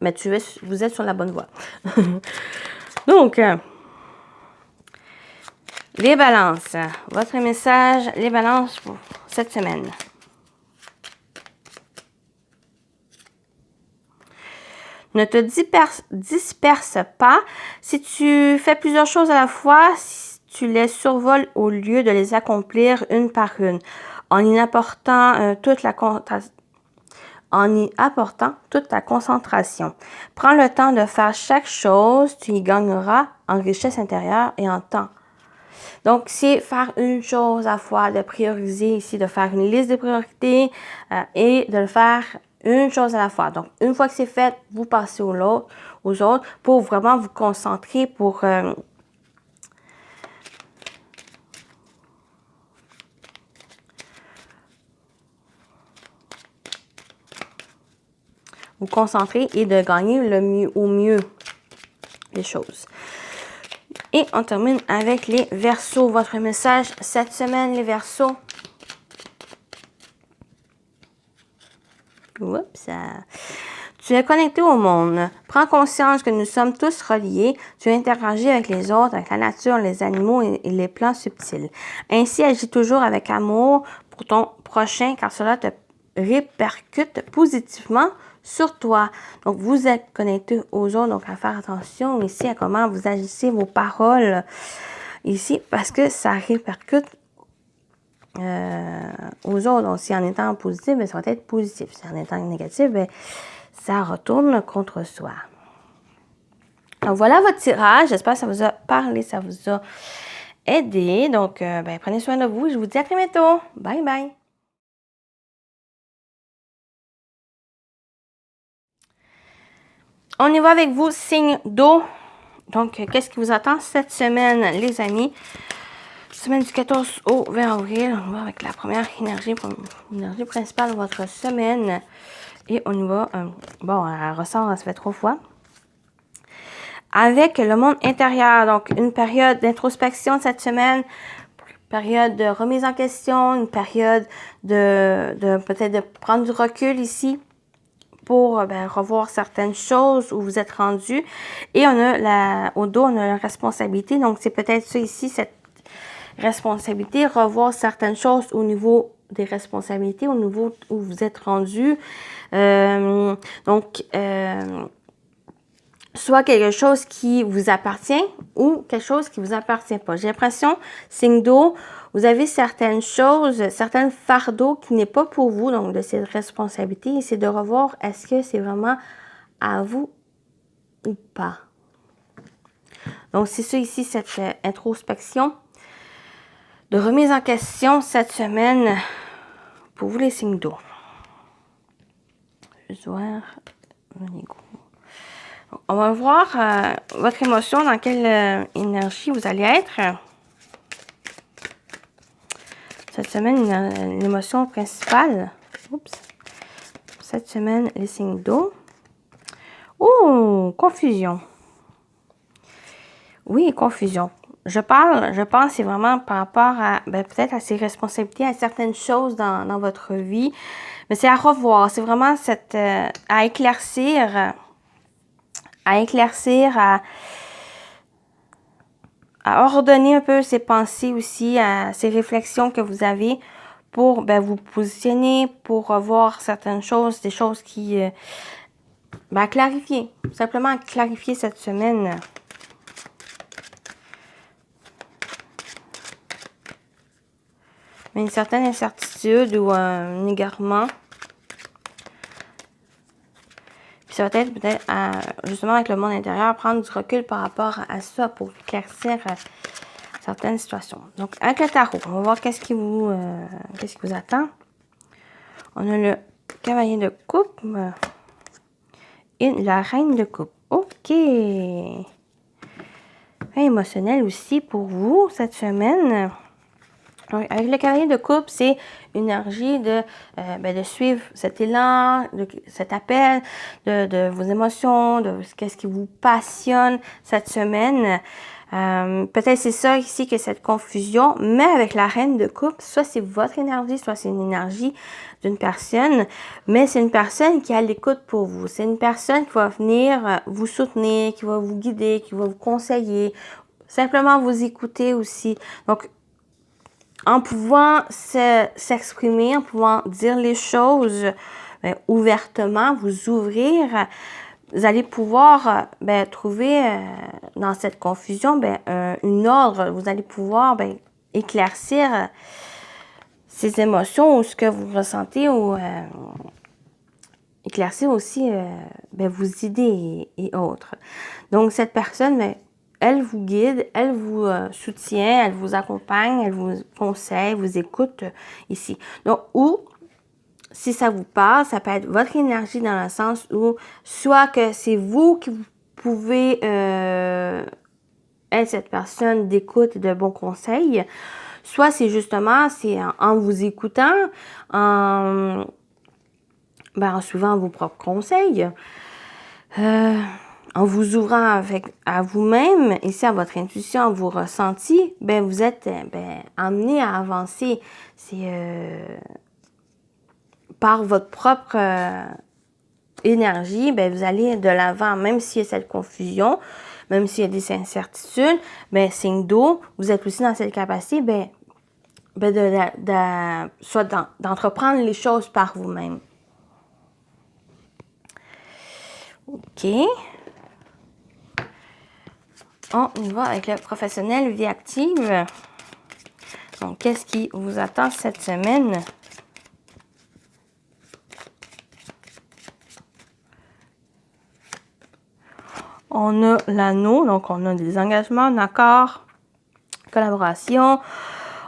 Mais vous êtes sur la bonne voie. Donc, les balances. Votre message, les balances pour cette semaine. Ne te disperse pas. Si tu fais plusieurs choses à la fois, tu les survoles au lieu de les accomplir une par une, en y apportant toute ta concentration. Prends le temps de faire chaque chose, tu y gagneras en richesse intérieure et en temps. Donc, c'est faire une chose à la fois, de prioriser ici, de faire une liste de priorités et de le faire une chose à la fois. Donc, une fois que c'est fait, vous passez aux autres pour vraiment vous concentrer pour vous concentrer et de gagner au mieux les choses. Et on termine avec les Verseaux. Votre message cette semaine, les Verseaux. Oups! Tu es connecté au monde. Prends conscience que nous sommes tous reliés. Tu interagis avec les autres, avec la nature, les animaux et les plans subtils. Ainsi, agis toujours avec amour pour ton prochain, car cela te répercute positivement sur toi. Donc, vous êtes connecté aux autres, donc à faire attention ici à comment vous agissez, vos paroles ici, parce que ça répercute aux autres. Donc, si en étant positif, bien, ça va être positif. Si en étant négatif, bien, ça retourne contre soi. Donc, voilà votre tirage. J'espère que ça vous a parlé, ça vous a aidé. Donc, prenez soin de vous. Je vous dis à très bientôt. Bye, bye. On y va avec vous, signe d'eau. Donc, qu'est-ce qui vous attend cette semaine, les amis? Semaine du 14 au 20 avril. On va avec la première énergie principale de votre semaine. Et on y va. Bon, elle ressort, ça fait 3 fois. avec le monde intérieur. Donc, une période d'introspection cette semaine, période de remise en question, une période de peut-être de prendre du recul ici pour revoir certaines choses où vous êtes rendu. Et on a au dos, on a la responsabilité. Donc, c'est peut-être ça ici, cette responsabilité, revoir certaines choses au niveau des responsabilités, au niveau où vous êtes rendu. Soit quelque chose qui vous appartient ou quelque chose qui vous appartient pas. J'ai l'impression, signe d'eau, vous avez certaines choses, certains fardeaux qui n'est pas pour vous, donc de cette responsabilité, et c'est de revoir est-ce que c'est vraiment à vous ou pas. Donc, c'est ça ici, cette introspection de remise en question cette semaine pour vous les signes d'eau. Je vais voir mon ego. On va voir votre émotion, dans quelle énergie vous allez être. Cette semaine, l'émotion principale. Oups. Cette semaine, les signes d'eau. Oh, confusion. Oui, confusion. Je pense, c'est vraiment par rapport à, peut-être à ses responsabilités, à certaines choses dans votre vie. Mais c'est à revoir. C'est vraiment à éclaircir, à ordonner un peu ses pensées aussi, à ces réflexions que vous avez pour vous positionner, pour revoir certaines choses, des choses qui... clarifier, simplement clarifier cette semaine. Mais une certaine incertitude ou un égarement. Puis ça va être peut-être justement avec le monde intérieur, prendre du recul par rapport à ça pour éclaircir certaines situations. Donc avec le tarot, on va voir qu'est-ce qui vous attend. On a le cavalier de coupe et la reine de coupe. Ok. Émotionnel aussi pour vous cette semaine. Donc, avec le cavalier de coupe, c'est une énergie de suivre cet élan, cet appel, de vos émotions, de qu'est-ce qui vous passionne cette semaine. Peut-être c'est ça ici que cette confusion, mais avec la reine de coupe, soit c'est votre énergie, soit c'est une énergie d'une personne, mais c'est une personne qui a l'écoute pour vous. C'est une personne qui va venir vous soutenir, qui va vous guider, qui va vous conseiller, simplement vous écouter aussi. Donc, en pouvant s'exprimer, en pouvant dire les choses ouvertement, vous ouvrir, vous allez pouvoir trouver dans cette confusion une ordre. Vous allez pouvoir éclaircir ces émotions ou ce que vous ressentez ou éclaircir aussi vos idées et autres. Donc, cette personne, elle vous guide, elle vous soutient, elle vous accompagne, elle vous conseille, vous écoute ici. Donc, ou, si ça vous parle, ça peut être votre énergie dans le sens où, soit que c'est vous qui pouvez être cette personne d'écoute et de bons conseils, soit c'est justement, en vous écoutant, en suivant vos propres conseils, en vous ouvrant à vous-même, ici à votre intuition, à vos ressentis, vous êtes amené à avancer. C'est par votre propre énergie, vous allez de l'avant, même s'il y a cette confusion, même s'il y a des incertitudes, signe d'eau, vous êtes aussi dans cette capacité, soit d'entreprendre les choses par vous-même. OK. On y va avec le professionnel vie active. Donc, qu'est-ce qui vous attend cette semaine? On a l'anneau, donc on a des engagements, accords, collaboration.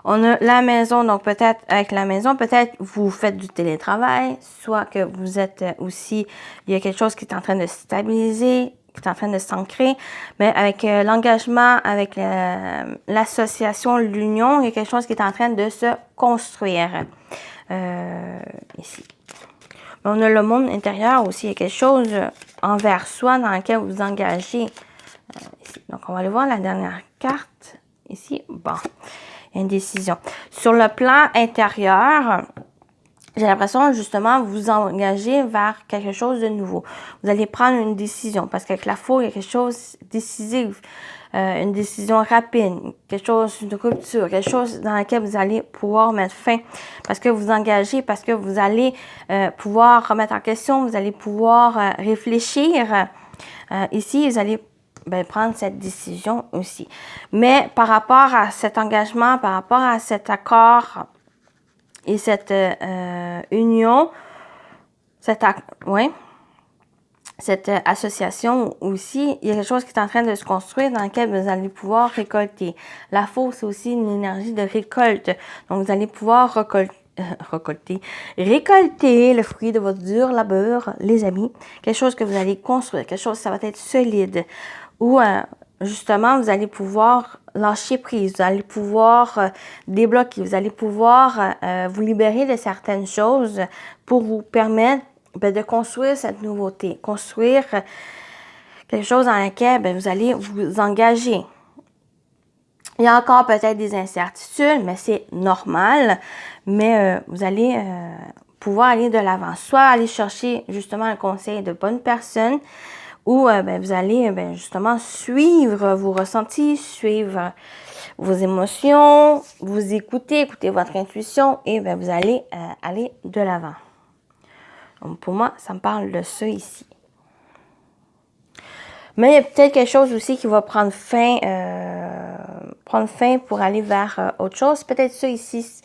On a la maison, donc peut-être avec la maison, peut-être vous faites du télétravail, soit que vous êtes aussi, il y a quelque chose qui est en train de se stabiliser, qui est en train de s'ancrer, mais avec l'engagement, avec l'association, l'union, il y a quelque chose qui est en train de se construire ici. On a le monde intérieur aussi, il y a quelque chose envers soi dans lequel vous engagez Ici. Donc, on va aller voir la dernière carte. Ici, bon, il y a une décision. Sur le plan intérieur, j'ai l'impression, justement, vous engager vers quelque chose de nouveau. Vous allez prendre une décision, parce qu'avec la four, il y a quelque chose de décisif, une décision rapide, quelque chose, une rupture, quelque chose dans laquelle vous allez pouvoir mettre fin, parce que vous engagez, parce que vous allez pouvoir remettre en question, vous allez pouvoir réfléchir. Ici, vous allez prendre cette décision aussi. Mais par rapport à cet engagement, par rapport à cet accord et cette union, cette association aussi, il y a quelque chose qui est en train de se construire dans lequel vous allez pouvoir récolter. La fausse, c'est aussi une énergie de récolte. Donc, vous allez pouvoir récolter le fruit de votre dur labeur, les amis. Quelque chose que vous allez construire, quelque chose, ça va être solide. Ou justement, vous allez pouvoir lâcher prise, vous allez pouvoir débloquer, vous allez pouvoir vous libérer de certaines choses pour vous permettre de construire cette nouveauté, construire quelque chose dans lequel vous allez vous engager. Il y a encore peut-être des incertitudes, mais c'est normal. Mais vous allez pouvoir aller de l'avant. Soit aller chercher justement le conseil de bonnes personnes, ou vous allez justement suivre vos ressentis, suivre vos émotions, vous écouter votre intuition et vous allez aller de l'avant. Donc pour moi, ça me parle de ça ici. Mais il y a peut-être quelque chose aussi qui va prendre fin pour aller vers autre chose. Peut-être ça ici,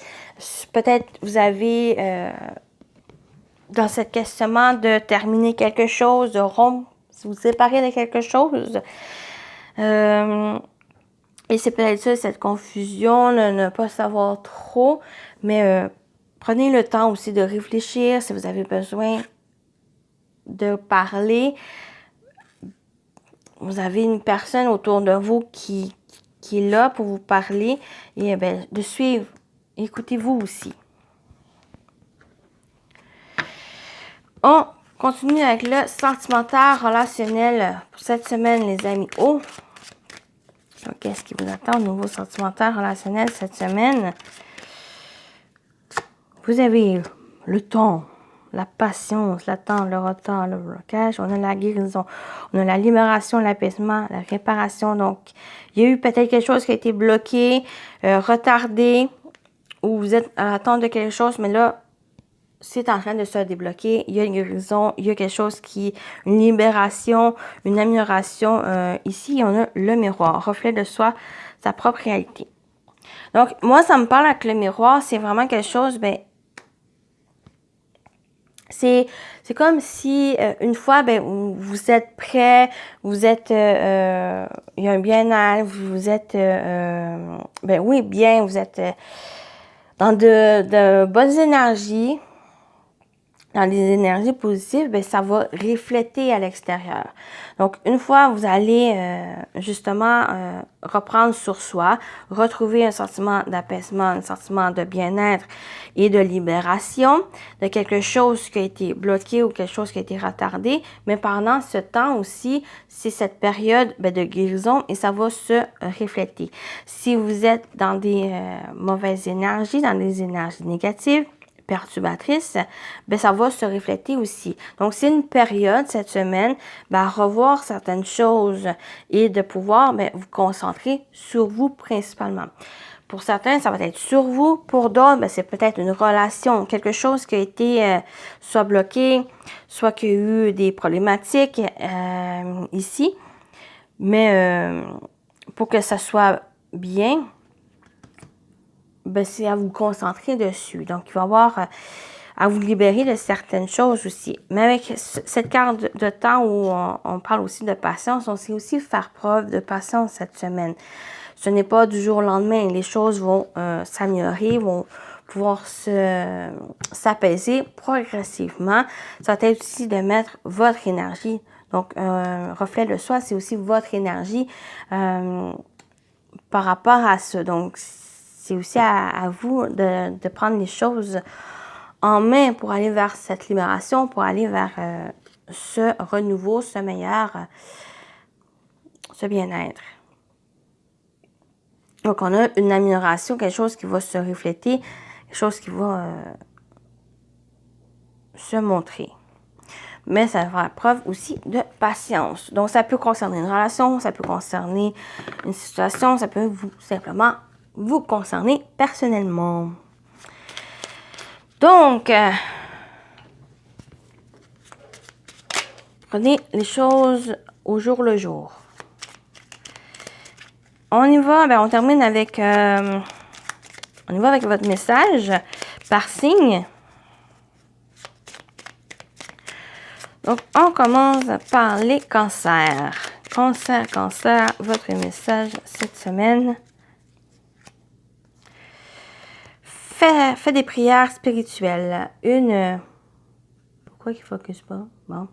peut-être vous avez dans ce questionnement de terminer quelque chose, de rompre, si vous séparez de quelque chose. Et c'est peut-être ça, cette confusion, ne pas savoir trop, mais prenez le temps aussi de réfléchir si vous avez besoin de parler. Vous avez une personne autour de vous qui est là pour vous parler et de suivre. Écoutez-vous aussi. On continue avec le sentimental relationnel pour cette semaine, les amis. Oh! Qu'est-ce qui vous attend au niveau sentimental relationnel cette semaine? Vous avez le temps, la patience, l'attente, le retard, le blocage. On a la guérison, on a la libération, l'apaisement, la réparation. Donc, il y a eu peut-être quelque chose qui a été bloqué, retardé, ou vous êtes à l'attente de quelque chose, mais là, c'est en train de se débloquer. Il y a une guérison, il y a quelque chose une libération, une amélioration. Ici, on a le miroir, reflet de soi, sa propre réalité. Donc, moi, ça me parle avec le miroir, c'est vraiment quelque chose, c'est comme si, une fois, vous êtes prêt, vous êtes, il y a un bien-être, vous êtes, oui, bien, vous êtes dans de bonnes énergies, dans des énergies positives, ça va refléter à l'extérieur. Donc, une fois, vous allez justement reprendre sur soi, retrouver un sentiment d'apaisement, un sentiment de bien-être et de libération de quelque chose qui a été bloqué ou quelque chose qui a été retardé. Mais pendant ce temps aussi, c'est cette période de guérison et ça va se refléter. Si vous êtes dans des mauvaises énergies, dans des énergies négatives, perturbatrice, ça va se refléter aussi. Donc, c'est une période, cette semaine, à revoir certaines choses et de pouvoir vous concentrer sur vous principalement. Pour certains, ça va être sur vous. Pour d'autres, c'est peut-être une relation, quelque chose qui a été soit bloqué, soit qu'il y a eu des problématiques ici. Mais pour que ça soit bien, c'est à vous concentrer dessus. Donc, il va y avoir à vous libérer de certaines choses aussi. Mais avec cette carte de temps où on parle aussi de patience, on sait aussi faire preuve de patience cette semaine. Ce n'est pas du jour au lendemain. Les choses vont s'améliorer, vont pouvoir s'apaiser progressivement. Ça va être aussi de mettre votre énergie. Donc, reflet de soi, c'est aussi votre énergie par rapport à ça. Donc, c'est aussi à vous de prendre les choses en main pour aller vers cette libération, pour aller vers ce renouveau, ce ce bien-être. Donc, on a une amélioration, quelque chose qui va se refléter, quelque chose qui va se montrer. Mais ça va faire preuve aussi de patience. Donc, ça peut concerner une relation, ça peut concerner une situation, ça peut simplement vous concerner personnellement. Donc, prenez les choses au jour le jour. On y va, on termine avec, on y va avec votre message par signe. Donc, on commence par les cancers. Cancer, votre message cette semaine. Fais des prières spirituelles. Pourquoi il ne focus pas? Bon.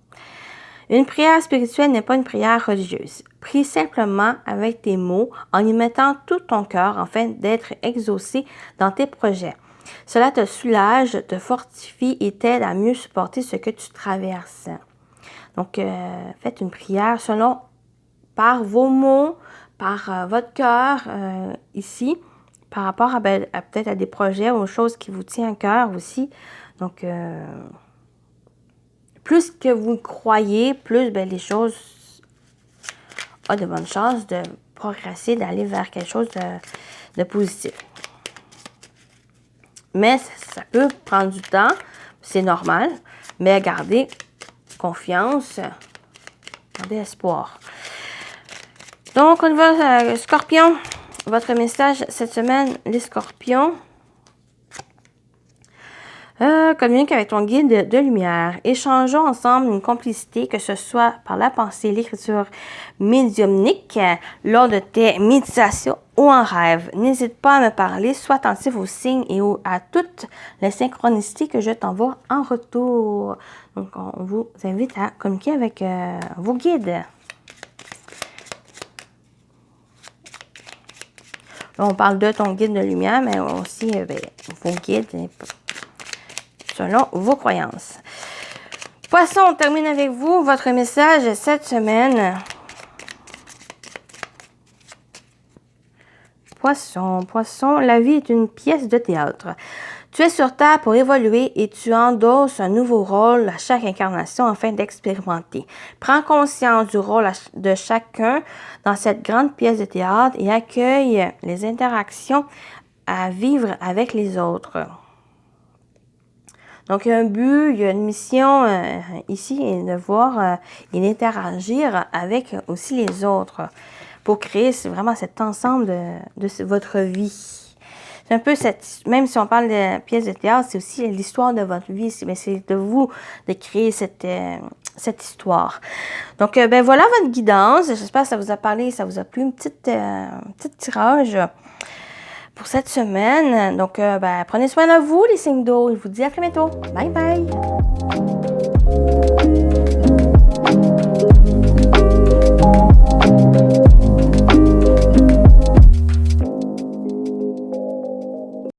Une prière spirituelle n'est pas une prière religieuse. Prie simplement avec tes mots en y mettant tout ton cœur afin d'être exaucé dans tes projets. Cela te soulage, te fortifie et t'aide à mieux supporter ce que tu traverses. Donc, faites une prière par vos mots, par votre cœur ici, par rapport à peut-être à des projets ou aux choses qui vous tiennent à cœur aussi. Donc, plus que vous croyez, plus les choses ont de bonnes chances de progresser, d'aller vers quelque chose de positif. Mais ça peut prendre du temps, c'est normal, mais gardez confiance, gardez espoir. Donc, on va, Scorpion, votre message cette semaine, les Scorpions. Communique avec ton guide de lumière. Échangeons ensemble une complicité, que ce soit par la pensée, l'écriture médiumnique, lors de tes méditations ou en rêve. N'hésite pas à me parler, sois attentif aux signes et à toutes les synchronicités que je t'envoie en retour. Donc, on vous invite à communiquer avec vos guides. Là, on parle de ton guide de lumière, mais aussi vos guides selon vos croyances. Poisson, on termine avec vous votre message cette semaine. Poisson, la vie est une pièce de théâtre. Tu es sur Terre pour évoluer et tu endosses un nouveau rôle à chaque incarnation afin d'expérimenter. Prends conscience du rôle de chacun dans cette grande pièce de théâtre et accueille les interactions à vivre avec les autres. Donc, il y a un but, il y a une mission ici, et de voir et d'interagir avec aussi les autres pour créer vraiment cet ensemble de votre vie. C'est un peu même si on parle de pièce de théâtre, c'est aussi l'histoire de votre vie, mais c'est de vous de créer cette histoire. Donc, voilà votre guidance. J'espère que ça vous a parlé, ça vous a plu, une petite tirage pour cette semaine. Donc, prenez soin de vous, les signes d'eau. Je vous dis à très bientôt. Bye bye!